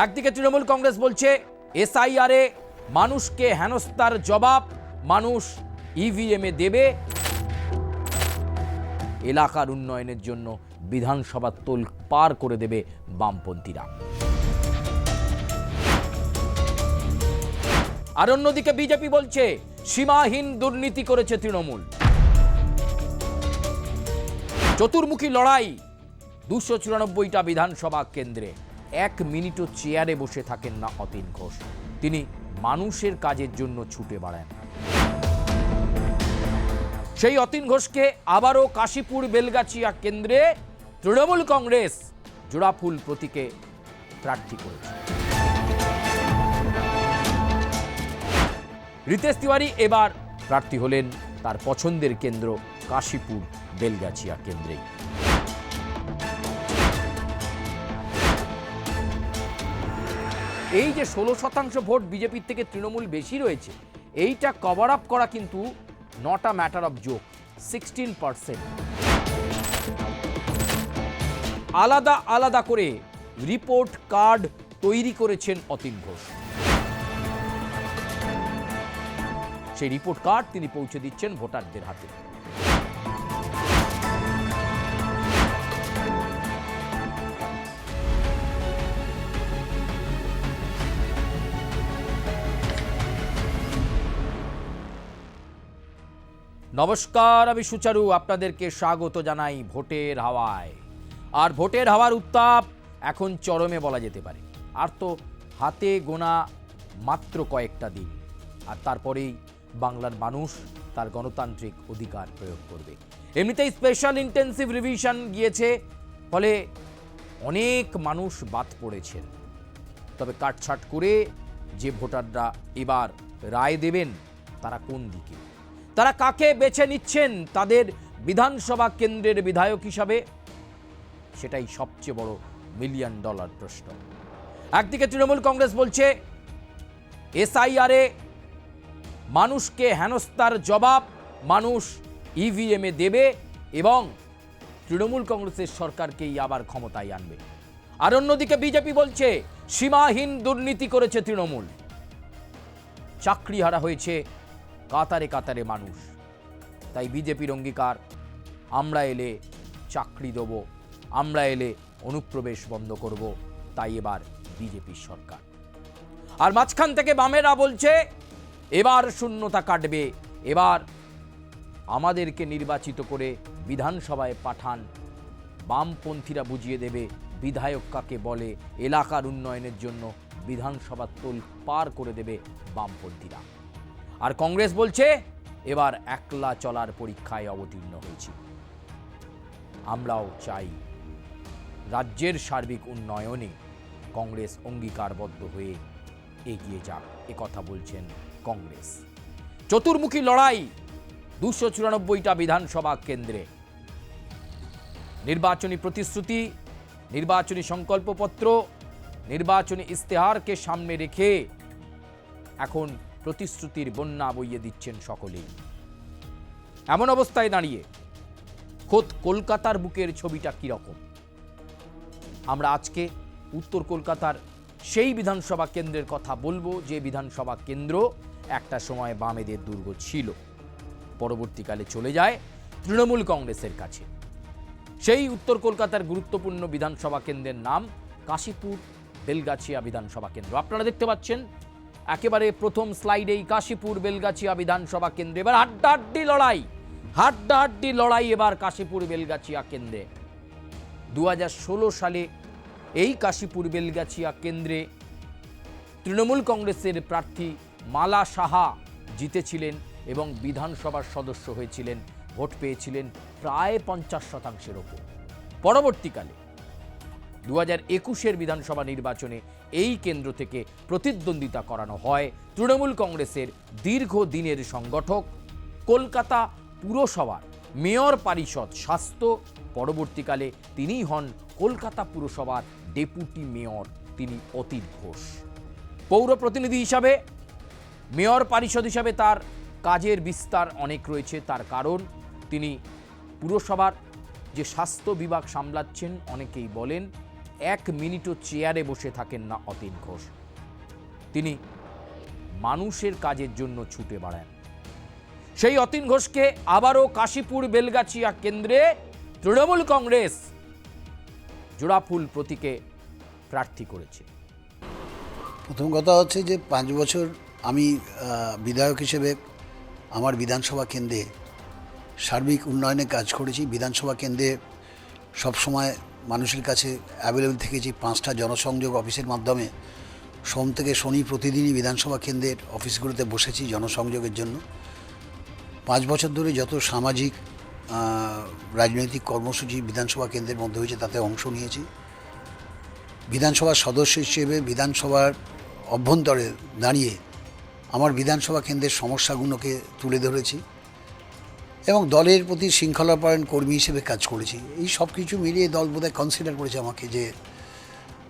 একদিকে তৃণমূল কংগ্রেস বলছে এসআইআরে মানুষকে হেনস্থার জবাব মানুষ ইভিএমে দেবে, এলাকার উন্নয়নের জন্য বিধানসভা তোল পার করে দেবে বামপন্থীরা। আর অন্যদিকে বিজেপি বলছে সীমাহীন দুর্নীতি করেছে তৃণমূল। চতুর্মুখী লড়াই 294টা বিধানসভা কেন্দ্রে। 1 মিনিটও চেয়ারে বসে থাকেন না অতীন ঘোষ, তিনি মানুষের কাজের জন্য ছুটে বেড়ান। সেই অতীন ঘোষকে আবারও কাশীপুর বেলগাছিয়া কেন্দ্রে তৃণমূল কংগ্রেস জোড়াফুল প্রতীকে প্রার্থী করেছে। রিতেশ তিওয়ারি এবার প্রার্থী হলেন তার পছন্দের কেন্দ্র কাশীপুর বেলগাছিয়া কেন্দ্রেই। এই যে 16% ভোট বিজেপির থেকে তৃণমূল বেশি রয়েছে, এইটা কভার আপ করা কিন্তু not a matter of joke. 16%। আলাদা আলাদা করে রিপোর্ট কার্ড তৈরি করেছেন অতীন ঘোষ। সেই রিপোর্ট কার্ড তিনি পৌঁছে দিচ্ছেন ভোটারদের হাতে। নমস্কার, আমি সুচারু, আপনাদেরকে স্বাগত জানাই ভোটের হাওয়ায়। আর ভোটের হাওয়ার উত্তাপ এখন চরমে বলা যেতে পারে। আর তো হাতে গোনা মাত্র কয়েকটা দিন, আর তারপরেই বাংলার মানুষ তার গণতান্ত্রিক অধিকার প্রয়োগ করবে। এমনিতেই স্পেশাল ইন্টেন্সিভ রিভিশন গিয়েছে, ফলে অনেক মানুষ বাদ পড়েছেন। তবে কাটছাট করে যে ভোটাররা এবার রায় দেবেন, তারা কোন দিকে, তারা কাকে বেছে নিচ্ছেন তাদের বিধানসভা কেন্দ্রের বিধায়ক হিসাবে, সেটাই সবচেয়ে বড় $1 মিলিয়ন প্রশ্ন। একদিকে তৃণমূল কংগ্রেস বলছে এসআইআরে মানুষকে হেনস্থার জবাব মানুষ ইভিএমে দেবে এবং তৃণমূল কংগ্রেসের সরকারকেই আবার ক্ষমতায় আনবে। আর অন্যদিকে বিজেপি বলছে সীমাহীন দুর্নীতি করেছে তৃণমূল, চাকরিহারা হয়েছে কাতারে কাতারে মানুষ। তাই বিজেপির অঙ্গীকার, আমরা এলে চাকরি দেব, আমরা এলে অনুপ্রবেশ বন্ধ করব, তাই এবার বিজেপির সরকার। আর মাঝখান থেকে বামেরা বলছে এবার শূন্যতা কাটবে, এবার আমাদেরকে নির্বাচিত করে বিধানসভায় পাঠান, বামপন্থীরা বুঝিয়ে দেবে বিধায়ক কাকে বলে, এলাকার উন্নয়নের জন্য বিধানসভা তোল পার করে দেবে বামপন্থীরা। আর কংগ্রেস বলছে এবার একলা চলার পরীক্ষায় অবতীর্ণ হয়েছি, আমরাও চাই রাজ্যের সার্বিক উন্নয়নে কংগ্রেস অঙ্গীকারবদ্ধ হয়ে এগিয়ে যাক, কথা বলছেন কংগ্রেস। চতুর্মুখী লড়াই 294টা বিধানসভা কেন্দ্রে। নির্বাচনী প্রতিশ্রুতি, নির্বাচনী সংকল্পপত্র, নির্বাচনী ইস্তেহারকে সামনে রেখে এখন প্রতিশ্রুতির বন্যা বইয়ে দিচ্ছেন সকলেই। এমন অবস্থায় দাঁড়িয়ে খোদ কলকাতার বুকের ছবিটা কিরকম, আমরা আজকে উত্তর কলকাতার সেই বিধানসভা কেন্দ্রের কথা বলবো যে বিধানসভা কেন্দ্র একটা সময় বামেদের দুর্গ ছিল, পরবর্তীকালে চলে যায় তৃণমূল কংগ্রেসের কাছে। সেই উত্তর কলকাতার গুরুত্বপূর্ণ বিধানসভা কেন্দ্রের নাম কাশীপুর বেলগাছিয়া বিধানসভা কেন্দ্র। আপনারা দেখতে পাচ্ছেন একেবারে প্রথম স্লাইডেই কাশীপুর বেলগাছিয়া বিধানসভা কেন্দ্রে এবার হাড্ডাহাড্ডি লড়াই এবার কাশীপুর বেলগাছিয়া কেন্দ্রে। 2016 সালে এই কাশীপুর বেলগাছিয়া কেন্দ্রে তৃণমূল কংগ্রেসের প্রার্থী মালা সাহা জিতেছিলেন এবং বিধানসভার সদস্য হয়েছিলেন, ভোট পেয়েছিলেন প্রায় 50%-এর ওপর। পরবর্তীকালে 2021-এর বিধানসভা নির্বাচনে এই কেন্দ্র থেকে প্রতিদ্বন্দ্বিতা করানো হয় তৃণমূল কংগ্রেসের দীর্ঘদিনের সংগঠক, কলকাতা পুরসভার মেয়র পরিষদ স্বাস্থ্য, পরবর্তীকালে তিনিই হন কলকাতা পুরসভার ডেপুটি মেয়র, তিনি অতীন ঘোষ। পৌর প্রতিনিধি হিসাবে, মেয়র পরিষদ হিসাবে তার কাজের বিস্তার অনেক রয়েছে, তার কারণ তিনি পুরসভার যে স্বাস্থ্য বিভাগ সামলাচ্ছেন, অনেকেই বলেন এক মিনিটও চেয়ারে বসে থাকেন না অতীন ঘোষ। তিনি মানুষের কাজের জন্য ছুটে বেড়ান। সেই অতীন ঘোষকে আবারও কাশীপুর বেলগাছিয়া কেন্দ্রে তৃণমূল কংগ্রেস জোড়াফুল প্রতীকে প্রার্থী করেছে। প্রথম কথা হচ্ছে যে 5 বছর আমি বিধায়ক হিসেবে আমার বিধানসভা কেন্দ্রে সার্বিক উন্নয়নে কাজ করেছি। বিধানসভা কেন্দ্রে সবসময় মানুষের কাছে অ্যাভেলেবল থেকেছি। 5টা জনসংযোগ অফিসের মাধ্যমে সোম থেকে শনি প্রতিদিনই বিধানসভা কেন্দ্রের অফিসগুলোতে বসেছি জনসংযোগের জন্য। 5 বছর ধরে যত সামাজিক রাজনৈতিক কর্মসূচি বিধানসভা কেন্দ্রের মধ্যে হয়েছে তাতে অংশ নিয়েছি। বিধানসভার সদস্য হিসেবে বিধানসভার অভ্যন্তরে দাঁড়িয়ে আমার বিধানসভা কেন্দ্রের সমস্যাগুলোকে তুলে ধরেছি এবং দলের প্রতি শৃঙ্খলাপরায়ণ কর্মী হিসেবে কাজ করেছি। এই সব কিছু মিলিয়ে দল বোধহয় কনসিডার করেছে আমাকে যে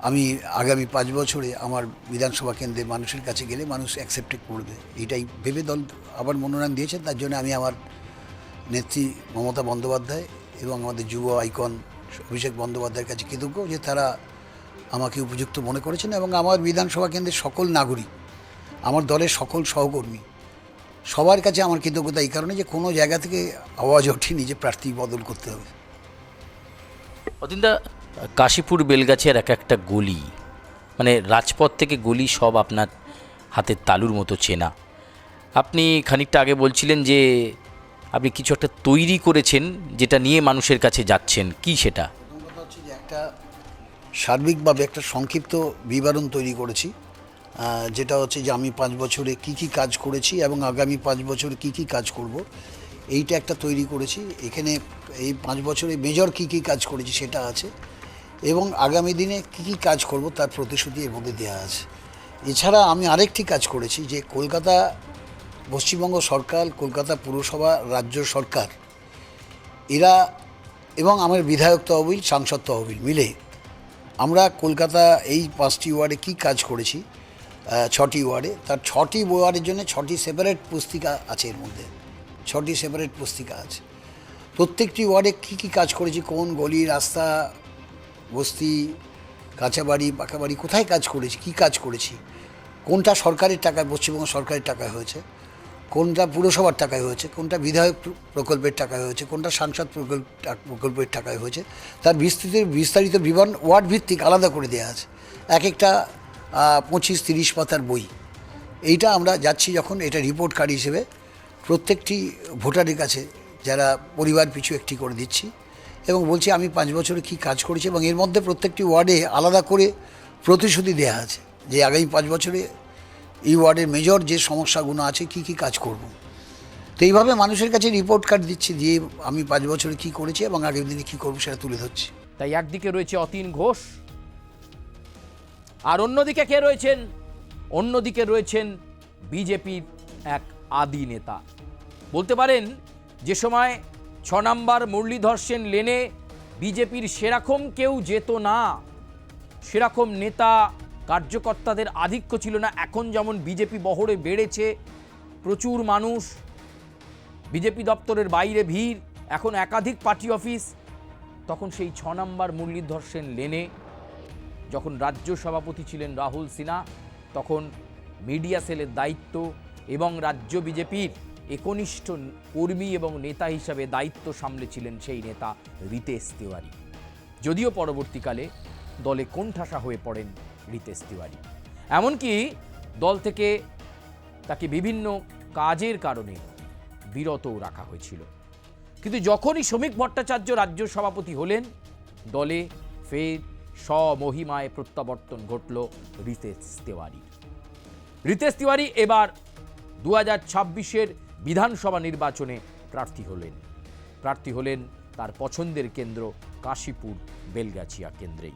আমি আগামী 5 বছরে আমার বিধানসভা কেন্দ্রে মানুষের কাছে গেলে মানুষ অ্যাকসেপ্টেড করবে, এটাই ভেবে দল আবার মনোনয়ন দিয়েছেন। তার জন্য আমি আমার নেত্রী মমতা বন্দ্যোপাধ্যায় এবং আমাদের যুব আইকন অভিষেক বন্দ্যোপাধ্যায়ের কাছে কৃতজ্ঞ যে তারা আমাকে উপযুক্ত মনে করেছেন এবং আমার বিধানসভা কেন্দ্রের সকল নাগরিক, আমার দলের সকল সহকর্মী সবার কাছে আমার কৃতজ্ঞতা এই কারণে যে কোনো জায়গা থেকে আওয়াজ ওঠেনি যে প্রার্থী বদল করতে হবে। অতীনদা, কাশীপুর বেলগাছিয়ার এক একটা গলি, মানে রাজপথ থেকে গলি সব আপনার হাতের তালুর মতো চেনা। আপনি খানিকটা আগে বলছিলেন যে আপনি কিছু একটা তৈরি করেছেন যেটা নিয়ে মানুষের কাছে যাচ্ছেন, কি সেটা? প্রথম কথা হচ্ছে যে একটা সার্বিকভাবে একটা সংক্ষিপ্ত বিবরণ তৈরি করেছি, যেটা হচ্ছে যে আমি 5 বছরে কি কি কাজ করেছি এবং আগামী 5 বছরে কি কি কাজ করব, এইটা একটা তৈরি করেছি। এখানে এই 5 বছরে মেজর কি কি কাজ করেছি সেটা আছে এবং আগামী দিনে কি কি কাজ করব তার প্রতিশ্রুতি এর মধ্যে দেওয়া আছে। এছাড়া আমি আরেকটি কাজ করেছি যে কলকাতা পশ্চিমবঙ্গ সরকার, কলকাতা পুরসভা, রাজ্য সরকার এরা এবং আমার বিধায়ক তহবিল, সাংসদ তহবিল মিলে আমরা কলকাতা এই 5টি ওয়ার্ডে কী কাজ করেছি, 6টি ওয়ার্ডে, তার 6টি ওয়ার্ডের জন্য 6টি সেপারেট পুস্তিকা আছে। এর মধ্যে 6টি সেপারেট পুস্তিকা আছে। প্রত্যেকটি ওয়ার্ডে কী কী কাজ করেছি, কোন গলি, রাস্তা, বস্তি, কাঁচা বাড়ি, পাকা বাড়ি, কোথায় কাজ করেছি, কী কাজ করেছি, কোনটা সরকারের টাকায়, পশ্চিমবঙ্গ সরকারের টাকায় হয়েছে, কোনটা পুরসভার টাকায় হয়েছে, কোনটা বিধায়ক প্রকল্পের টাকায় হয়েছে, কোনটা সাংসদ প্রকল্পের টাকায় হয়েছে, তার বিস্তারিত বিবরণ ওয়ার্ড ভিত্তিক আলাদা করে দেওয়া আছে। এক একটা 25-30 পাতার বই। এইটা আমরা যাচ্ছি যখন এটা রিপোর্ট কার্ড হিসেবে প্রত্যেকটি ভোটারের কাছে, যারা পরিবার পিছু একটি করে দিচ্ছি এবং বলছি আমি 5 বছরে কী কাজ করেছি এবং এর মধ্যে প্রত্যেকটি ওয়ার্ডে আলাদা করে প্রতিশ্রুতি দেওয়া আছে যে আগামী 5 বছরে এই ওয়ার্ডের মেজর যে সমস্যাগুলো আছে কি কি কাজ করব। তো এইভাবে মানুষের কাছে রিপোর্ট কার্ড দিচ্ছি, দিয়ে আমি 5 বছরে কি করেছি এবং আগামী দিনে কী করবো সেটা তুলে ধরছি। তাই একদিকে রয়েছে অতীন ঘোষ, আর অন্যদিকে কে রয়েছেন? অন্যদিকে রয়েছেন বিজেপির এক আদি নেতা। বলতে পারেন যে সময় 6 নম্বর মুরলীধর সেন লেনে বিজেপির সেরকম কেউ যেত না, সেরকম নেতা কার্যকর্তাদের আধিক্য ছিল না। এখন যেমন বিজেপি বহরে বেড়েছে, প্রচুর মানুষ, বিজেপি দপ্তরের বাইরে ভিড়, এখন একাধিক পার্টি অফিস, তখন সেই 6 নম্বর মুরলীধর সেন লেনে যখন রাজ্য সভাপতি ছিলেন রাহুল সিনহা, তখন মিডিয়া সেলের দায়িত্ব এবং রাজ্য বিজেপির একনিষ্ঠ কর্মী এবং নেতা হিসাবে দায়িত্ব সামলেছিলেন সেই নেতা রিতেশ তিওয়ারি। যদিও পরবর্তীকালে দলে কোণঠাসা হয়ে পড়েন রিতেশ তিওয়ারি, এমনকি দল থেকে তাকে বিভিন্ন কাজের কারণে বিরতও রাখা হয়েছিল। কিন্তু যখনই শ্রমিক ভট্টাচার্য রাজ্য সভাপতি হলেন, দলে ফের স্বমহিমায় প্রত্যাবর্তন ঘটল রিতেশ তিওয়ারি। রিতেশ তিওয়ারি এবার 2026-এর বিধানসভা নির্বাচনে প্রার্থী হলেন তার পছন্দের কেন্দ্র কাশীপুর বেলগাছিয়া কেন্দ্রেই।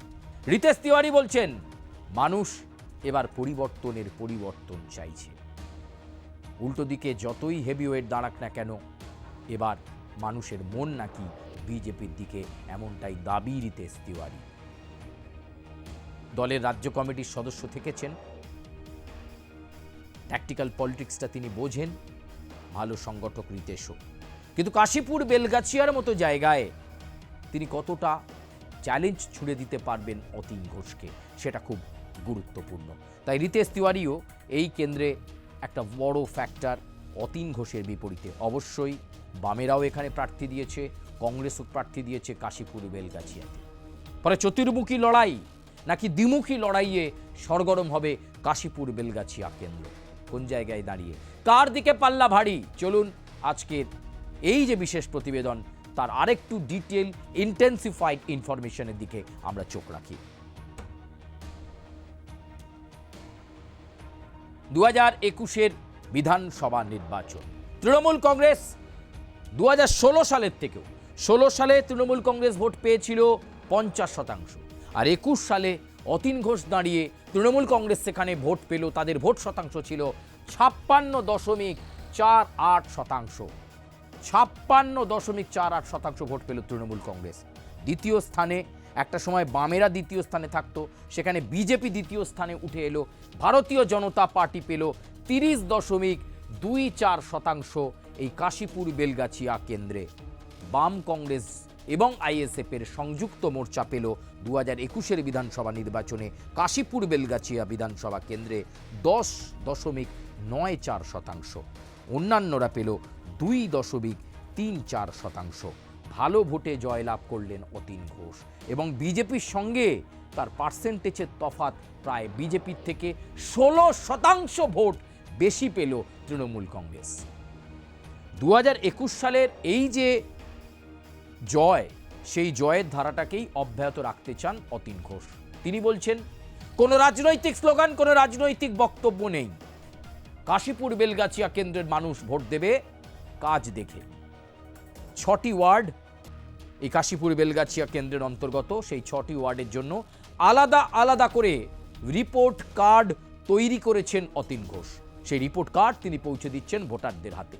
রিতেশ তিওয়ারি বলছেন মানুষ এবার পরিবর্তন চাইছে। উল্টো দিকে যতই হেভিওয়েট দাঁড়াক না কেন, এবার মানুষের মন নাকি বিজেপির দিকে, এমনটাই দাবি রিতেশ তিওয়ারি। দলের রাজ্য কমিটির সদস্য থেকেছেন, ট্যাকটিক্যাল পলিটিক্সটা তিনি বোঝেন, ভালো সংগঠক রিতেশও। কিন্তু কাশীপুর বেলগাছিয়ার মতো জায়গায় তিনি কতটা চ্যালেঞ্জ ছুড়ে দিতে পারবেন অতীন ঘোষকে, সেটা খুব গুরুত্বপূর্ণ। তাই রিতেশ তিওয়ারিও এই কেন্দ্রে একটা বড় ফ্যাক্টর অতীন ঘোষের বিপরীতে। অবশ্যই বামেরাও এখানে প্রার্থী দিয়েছে, কংগ্রেসও প্রার্থী দিয়েছে কাশীপুর বেলগাছিয়াতে। ফলে চতুর্মুখী লড়াই নাকি দ্বিমুখী লড়াইয়ে সরগরম হবে কাশীপুর বেলগাছিয়া কেন্দ্র। কোন জায়গায় দাঁড়িয়ে কার দিকে পাল্লা ভারী, চলুন আজকের এই যে বিশেষ প্রতিবেদন তার আরেকটু ডিটেল ইন্টেন্সিফাইড ইনফরমেশনের দিকে আমরা চোখ রাখি। 2021-এর বিধানসভা নির্বাচন, তৃণমূল কংগ্রেস 2016 সালের থেকেও 16 সালে তৃণমূল কংগ্রেস ভোট পেয়েছিল 50%, আর 21 সালে অতীন ঘোষ দাঁড়িয়ে তৃণমূল কংগ্রেস সেখানে ভোট পেল, তাদের ভোট শতাংশ ছিল 56.48%। 56.48% ভোট পেল তৃণমূল কংগ্রেস। দ্বিতীয় স্থানে একটা সময় বামেরা দ্বিতীয় স্থানে থাকতো, সেখানে বিজেপি দ্বিতীয় স্থানে উঠে এলো। ভারতীয় জনতা পার্টি পেল 30.24% এই কাশীপুর বেলগাছিয়া কেন্দ্রে। বাম কংগ্রেস এবং আইএসএফের সংযুক্ত মোর্চা পেল 2021-এর বিধানসভা নির্বাচনে কাশীপুর বেলগাছিয়া বিধানসভা কেন্দ্রে 10.94%। অন্যান্যরা পেল 2.34%। ভালো ভোটে জয়লাভ করলেন অতীন ঘোষ এবং বিজেপির সঙ্গে তার পার্সেন্টেজের তফাৎ প্রায় বিজেপির থেকে 16% ভোট বেশি পেল তৃণমূল কংগ্রেস। 2021 সালের এই যে জয়, সেই জয়ের ধারাটাকেই অব্যাহত রাখতে চান অতীন ঘোষ। তিনি বলছেন, কোনো রাজনৈতিক স্লোগান, কোনো রাজনৈতিক বক্তব্য নেই, কাশীপুর বেলগাছিয়া কেন্দ্রের মানুষ ভোট দেবে কাজ দেখে। 6টি ওয়ার্ড এই কাশীপুর বেলগাছিয়া কেন্দ্রের অন্তর্গত, সেই 6টি ওয়ার্ডের জন্য আলাদা আলাদা করে রিপোর্ট কার্ড তৈরি করেছেন অতীন ঘোষ। সেই রিপোর্ট কার্ড তিনি পৌঁছে দিচ্ছেন ভোটারদের হাতে।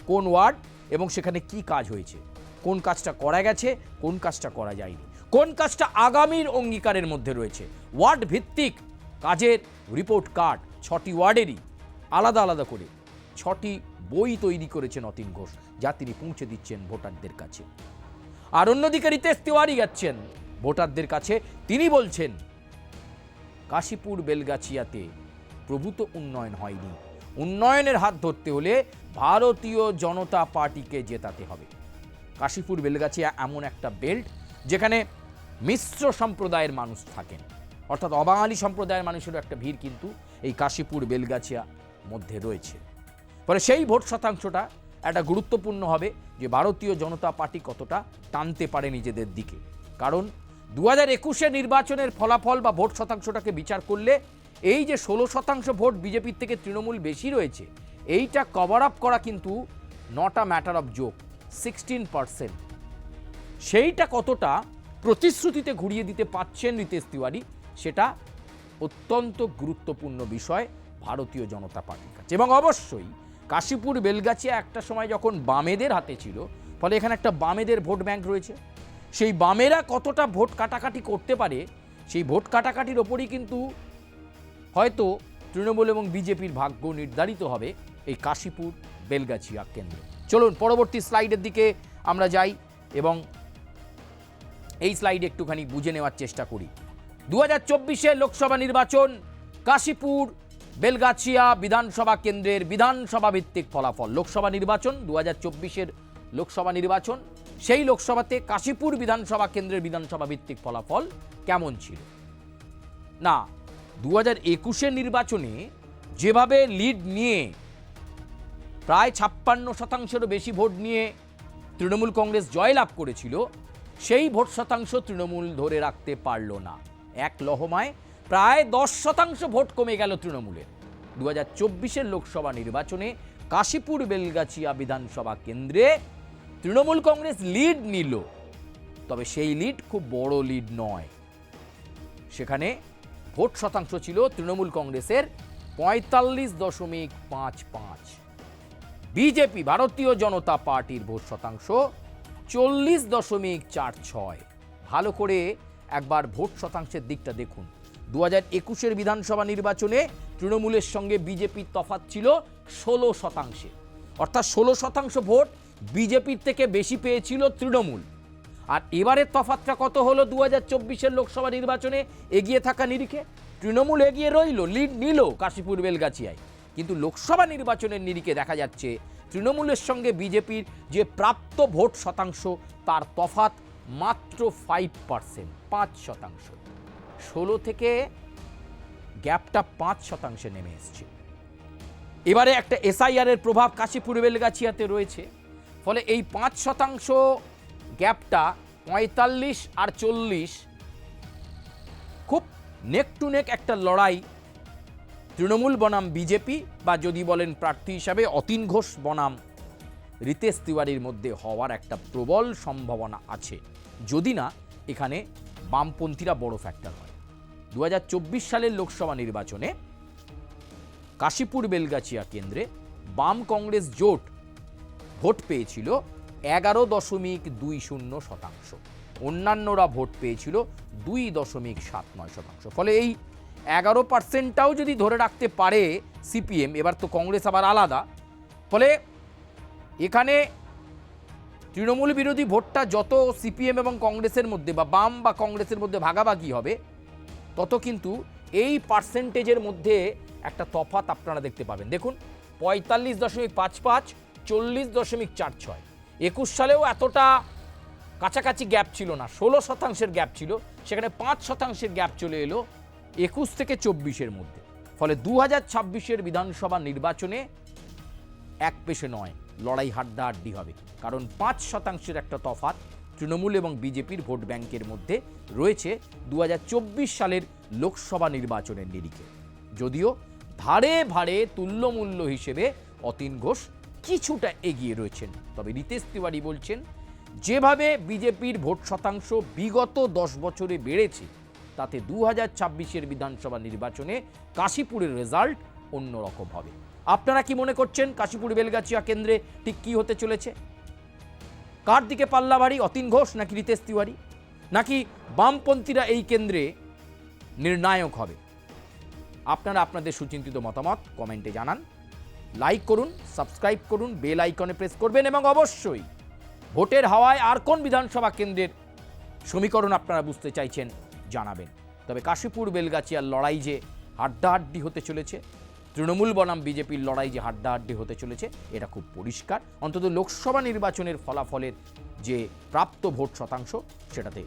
কোন ওয়ার্ড এবং সেখানে কি কাজ হয়েছে, কোন কাজটা করা গেছে, কোন কাজটা করা যায়নি, কোন কাজটা আগামীর অঙ্গীকারের মধ্যে রয়েছে, ওয়ার্ড ভিত্তিক কাজের রিপোর্ট কার্ড 6টি ওয়ার্ডেরই আলাদা আলাদা করে 6টি বই তৈরি করেছেন অতীন ঘোষ, যা তিনি পৌঁছে দিচ্ছেন ভোটারদের কাছে। আর অন্যদিকে রিতেশ তিওয়ারি যাচ্ছেন ভোটারদের কাছে, তিনি বলছেন কাশীপুর বেলগাছিয়াতে প্রভূত উন্নয়ন হয়নি, উন্নয়নের হাত ধরতে হলে ভারতীয় জনতা পার্টিকে জেতাতে হবে। কাশীপুর বেলগাছিয়া এমন একটা বেল্ট যেখানে মিশ্র সম্প্রদায়ের মানুষ থাকেন, অর্থাৎ অবাঙালি সম্প্রদায়ের মানুষেরও একটা ভিড় কিন্তু এই কাশীপুর বেলগাছিয়া মধ্যে রয়েছে। ফলে সেই ভোট শতাংশটা একটা গুরুত্বপূর্ণ হবে যে ভারতীয় জনতা পার্টি কতটা টানতে পারে নিজেদের দিকে। কারণ 2021-এর নির্বাচনের ফলাফল বা ভোট শতাংশটাকে বিচার করলে এই যে 16% ভোট বিজেপির থেকে তৃণমূল বেশি রয়েছে, এইটা কভার আপ করা কিন্তু not a matter of joke, 16%। সেইটা কতটা প্রতিশ্রুতিতে ঘুরিয়ে দিতে পারছেন রিতেশ তিওয়ারি, সেটা অত্যন্ত গুরুত্বপূর্ণ বিষয় ভারতীয় জনতা পার্টির কাছে। এবং অবশ্যই কাশীপুর বেলগাছিয়া একটা সময় যখন বামেদের হাতে ছিল, ফলে এখানে একটা বামেদের ভোট ব্যাংক রয়েছে। সেই বামেরা কতটা ভোট কাটাকাটি করতে পারে, সেই ভোট কাটাকাটির ওপরই কিন্তু হয়তো তৃণমূল এবং বিজেপির ভাগ্য নির্ধারিত হবে এই কাশীপুর বেলগাছিয়া কেন্দ্রে। চলুন পরবর্তী স্লাইডের দিকে আমরা যাই এবং এই স্লাইডে একটুখানি বুঝে নেওয়ার চেষ্টা করি। 2024-এর লোকসভা নির্বাচন, কাশীপুর বেলগাছিয়া বিধানসভা কেন্দ্রের বিধানসভা ভিত্তিক ফলাফল। লোকসভা নির্বাচন 2024-এর লোকসভা নির্বাচন, সেই লোকসভাতে কাশীপুর বিধানসভা কেন্দ্রের বিধানসভা ভিত্তিক ফলাফল কেমন ছিল না। 2021-এর নির্বাচনে যেভাবে লিড নিয়ে প্রায় 56%-এরও বেশি ভোট নিয়ে তৃণমূল কংগ্রেস জয়লাভ করেছিল, সেই ভোট শতাংশ তৃণমূল ধরে রাখতে পারল না। এক লহমায় প্রায় 10% ভোট কমে গেল তৃণমূলের। 2024-এর লোকসভা নির্বাচনে কাশীপুর বেলগাছিয়া বিধানসভা কেন্দ্রে তৃণমূল কংগ্রেস লিড নিল, তবে সেই লিড খুব বড় লিড নয়। সেখানে ভোট শতাংশ ছিল তৃণমূল কংগ্রেসের 45.55, বিজেপি ভারতীয় জনতা পার্টির ভোট শতাংশ 40.46। ভালো করে একবার ভোট শতাংশের দিকটা দেখুন। 2021-এর বিধানসভা নির্বাচনে তৃণমূলের সঙ্গে বিজেপির তফাৎ ছিল 16%, অর্থাৎ 16% ভোট বিজেপির থেকে বেশি পেয়েছিল তৃণমূল। আর এবারের তফাৎটা কত হলো 2024-এর লোকসভা নির্বাচনে এগিয়ে থাকা নিরিখে? তৃণমূল এগিয়ে রইল, লিড নিল কাশীপুর বেলগাছিয়ায়, কিন্তু লোকসভা নির্বাচনের নিরিখে দেখা যাচ্ছে তৃণমূলের সঙ্গে বিজেপির যে প্রাপ্ত ভোট শতাংশ তার তফাৎ মাত্র 5%, 5%। 16 থেকে গ্যাপটা 5% নেমে এসছে। এবারে একটা SIR এর প্রভাব কাশীপুর বেলগাছিয়াতে রয়েছে, ফলে এই 5% গ্যাপটা 45 আর 40 খুব নেক টু নেক একটা লড়াই তৃণমূল বনাম বিজেপি, বা যদি বলেন প্রার্থী হিসাবে অতীন ঘোষ বনাম রিতেশ তিওয়ারির মধ্যে হওয়ার একটা প্রবল সম্ভাবনা আছে, যদি না এখানে বামপন্থীরা বড় ফ্যাক্টর হয়। 2024 সালের লোকসভা নির্বাচনে কাশীপুর বেলগাছিয়া কেন্দ্রে বাম কংগ্রেস জোট ভোট পেয়েছিল 11.20%, অন্যান্যরা ভোট পেয়েছিল 2.79%। ফলে এই 11%টাও যদি ধরে রাখতে পারে সিপিএম, এবার তো কংগ্রেস আবার আলাদা, ফলে এখানে তৃণমূল বিরোধী ভোটটা যত সিপিএম এবং কংগ্রেসের মধ্যে বা বাম বা কংগ্রেসের মধ্যে ভাগাভাগি হবে, তত কিন্তু এই পার্সেন্টেজের মধ্যে একটা তফাৎ আপনারা দেখতে পাবেন। দেখুন 45.55, 40.46। 21 সালেও এতটা কাছাকাছি গ্যাপ ছিল না, 16% গ্যাপ ছিল, সেখানে 5% গ্যাপ চলে এলো 21 থেকে 24-এর মধ্যে। ফলে 2026-এর বিধানসভা নির্বাচনে এক পেশে নয়, লড়াই হাড্ডাহাড্ডি হবে, কারণ 5% একটা তফাৎ তৃণমূল এবং বিজেপির ভোট ব্যাংকের মধ্যে রয়েছে 2024 সালের লোকসভা নির্বাচনের নিরিখে। যদিও ধারে ভারে তুল্যমূল্য হিসেবে অতীন ঘোষ কিছুটা এগিয়ে রয়েছেন, তবে রিতেশ তিওয়ারি বলছেন যেভাবে বিজেপির ভোট শতাংশ বিগত 10 বছরে বেড়েছে, তাতে 2026-এর বিধানসভা নির্বাচনে কাশীপুরের রেজাল্ট অন্যরকম হবে। আপনারা কি মনে করছেন কাশীপুর বেলগাছিয়া কেন্দ্রে ঠিক কি হতে চলেছে? কার দিকে পাল্লা ভারী, অতীন ঘোষ নাকি রিতেশ তিওয়ারি, নাকি বামপন্থীরা এই কেন্দ্রে নির্ণায়ক হবে? আপনারা আপনাদের সুচিন্তিত মতামত কমেন্টে জানান, লাইক করুন, সাবস্ক্রাইব করুন, বেল আইকনে প্রেস করবেন, এবং অবশ্যই ভোটের হাওয়ায় আর কোন বিধানসভা কেন্দ্রের সমীকরণ আপনারা বুঝতে চাইছেন জানাবেন। তবে কাশীপুর বেলগাছিয়ার লড়াই যে হাড্ডাহাড্ডি হতে চলেছে, তৃণমূল বনাম বিজেপির লড়াই যে হাড্ডাহাড্ডি হতে চলেছে, এটা খুব পরিষ্কার। অন্তত লোকসভা নির্বাচনের ফলাফলের যে প্রাপ্ত ভোট শতাংশ, সেটাতে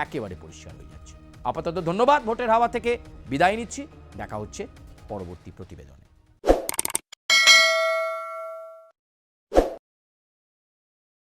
একেবারে পরিষ্কার হয়ে যাচ্ছে। আপাতত ধন্যবাদ। ভোটের হাওয়া থেকে বিদায় নিচ্ছি, দেখা হচ্ছে পরবর্তী প্রতিবেদন।